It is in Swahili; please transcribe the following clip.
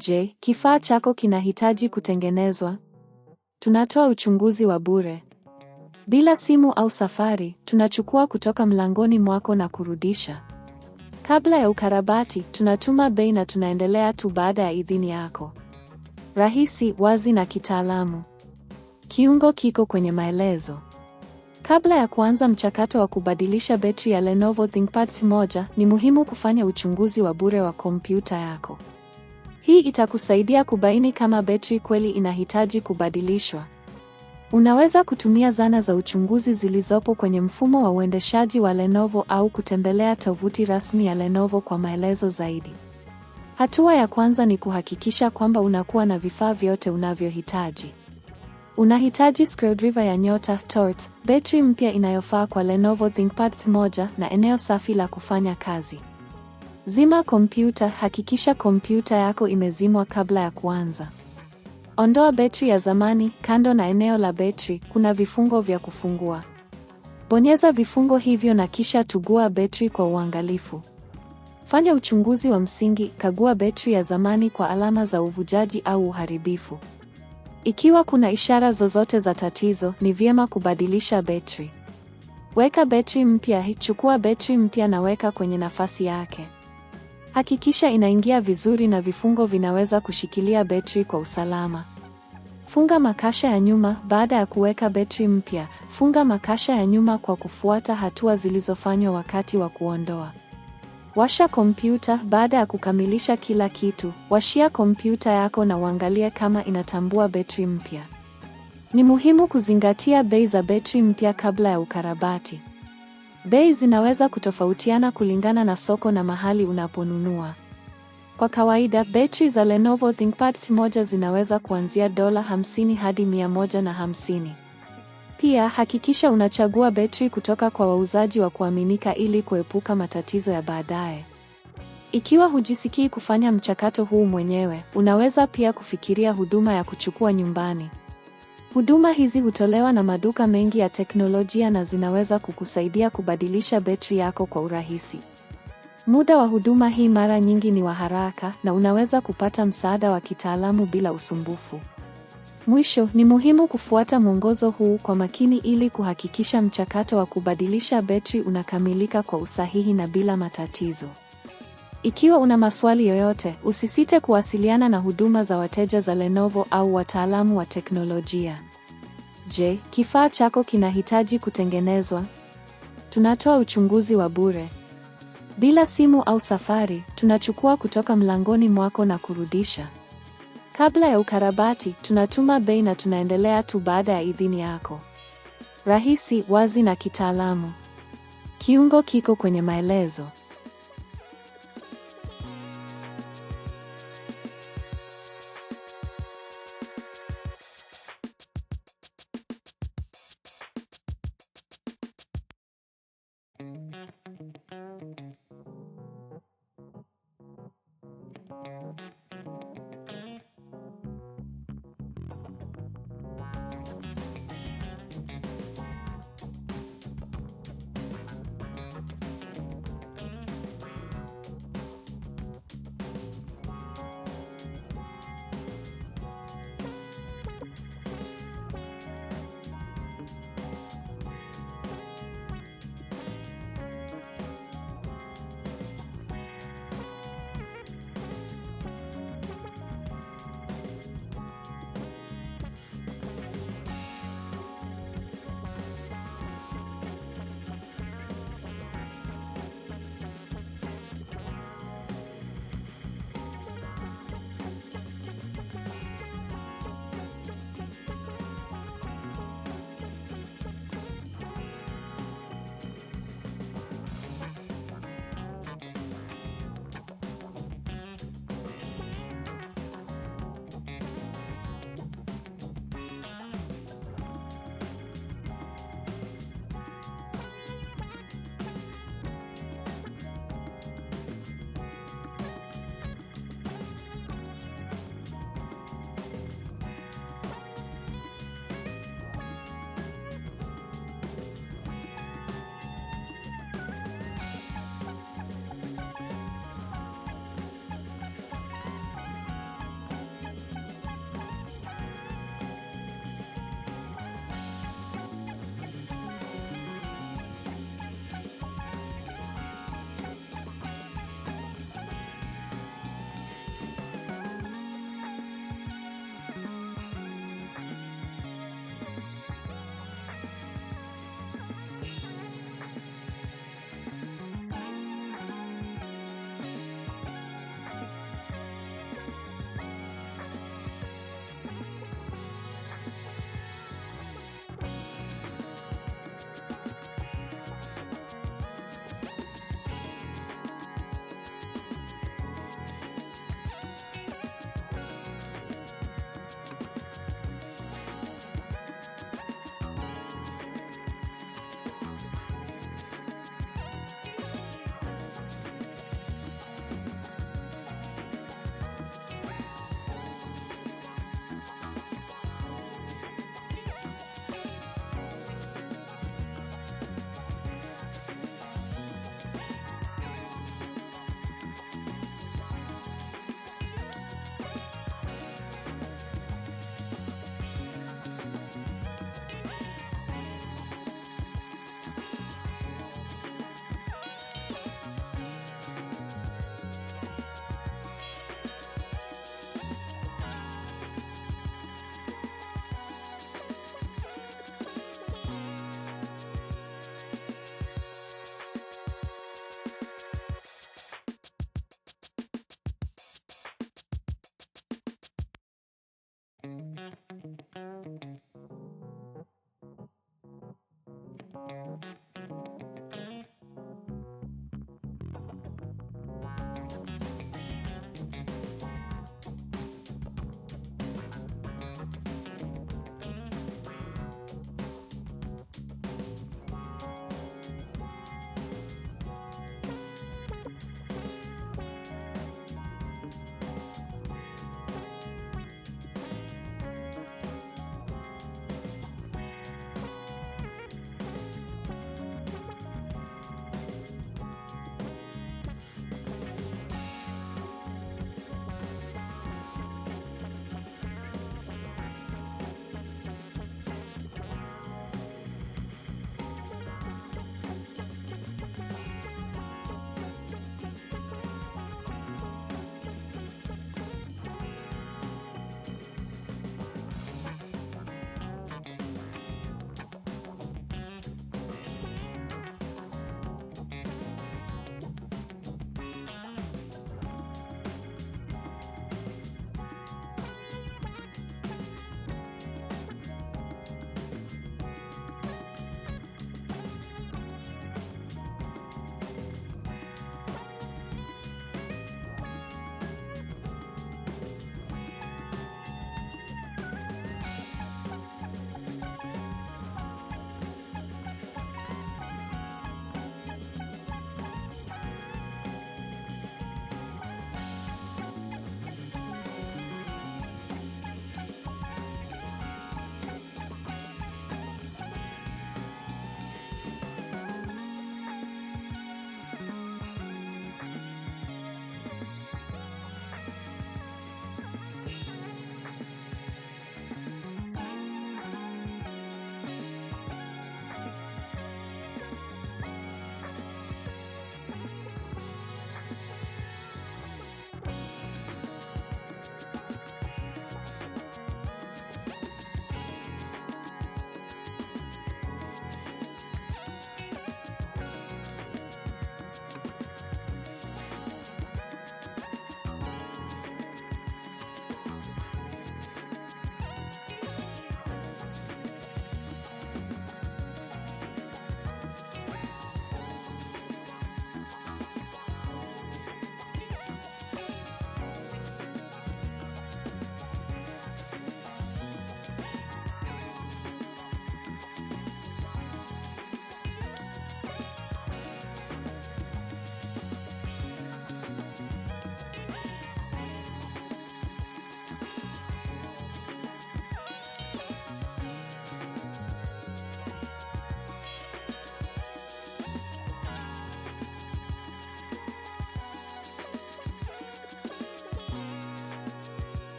Je, kifaa chako kinahitaji kutengenezwa? Tunatoa uchunguzi wa bure. Bila simu au safari, tunachukua kutoka mlangoni mwako na kurudisha. Kabla ya ukarabati, tunatuma bei na tunaendelea tu baada ya idhini yako. Rahisi, wazi na kitaalamu. Kiungo kiko kwenye maelezo. Kabla ya kuanza mchakato wa kubadilisha betri ya Lenovo ThinkPad C1, ni muhimu kufanya uchunguzi wa bure wa kompyuta yako. Hii itakusaidia kubaini kama betri kweli inahitaji kubadilishwa. Unaweza kutumia zana za uchunguzi zilizopo kwenye mfumo wa uendeshaji wa Lenovo au kutembelea tovuti rasmi ya Lenovo kwa maelezo zaidi. Hatua ya kwanza ni kuhakikisha kwamba unakuwa na vifaa vyote unavyohitaji. Unahitaji screwdriver ya nyota Torx, betri mpya inayofaa kwa Lenovo ThinkPad C1 na eneo safi la kufanya kazi. Zima kompyuta, hakikisha kompyuta yako imezimwa kabla ya kuanza. Ondoa betri ya zamani, kando na eneo la betri, kuna vifungo vya kufungua. Bonyeza vifungo hivyo na kisha tugua betri kwa uangalifu. Fanya uchunguzi wa msingi, kagua betri ya zamani kwa alama za uvujaji au uharibifu. Ikiwa kuna ishara zozote za tatizo, ni vyema kubadilisha betri. Weka betri mpya, chukua betri mpya na weka kwenye nafasi yake. Hakikisha inaingia vizuri na vifungo vinaweza kushikilia betri kwa usalama. Funga makasha ya nyuma. Baada ya kuweka betri mpya, funga makasha ya nyuma kwa kufuata hatua zilizofanywa wakati wa kuondoa. Washa kompyuta. Baada ya kukamilisha kila kitu, washia kompyuta yako na uangalie kama inatambua betri mpya. Ni muhimu kuzingatia bei za betri mpya kabla ya ukarabati. Bei zinaweza kutofautiana kulingana na soko na mahali unaponunua. Kwa kawaida, betri za Lenovo ThinkPad C1 zinaweza kuanzia $50 hadi $150. Pia, hakikisha unachagua betri kutoka kwa wauzaji wa kuaminika ili kuepuka matatizo ya baadaye. Ikiwa hujisikii kufanya mchakato huu mwenyewe, unaweza pia kufikiria huduma ya kuchukua nyumbani. Huduma hizi hutolewa na maduka mengi ya teknolojia na zinaweza kukusaidia kubadilisha betri yako kwa urahisi. Muda wa huduma hii mara nyingi ni wa haraka na unaweza kupata msaada wa kitaalamu bila usumbufu. Mwisho, ni muhimu kufuata mwongozo huu kwa makini ili kuhakikisha mchakato wa kubadilisha betri unakamilika kwa usahihi na bila matatizo. Ikiwa una maswali yoyote, usisite kuwasiliana na huduma za wateja za Lenovo au wataalamu wa teknolojia. Je, kifaa chako kinahitaji kutengenezwa? Tunatoa uchunguzi wa bure. Bila simu au safari, tunachukua kutoka mlangoni mwako na kurudisha. Kabla ya ukarabati, tunatuma bei na tunaendelea tu baada ya idhini yako. Rahisi, wazi na kitaalamu. Kiungo kiko kwenye maelezo.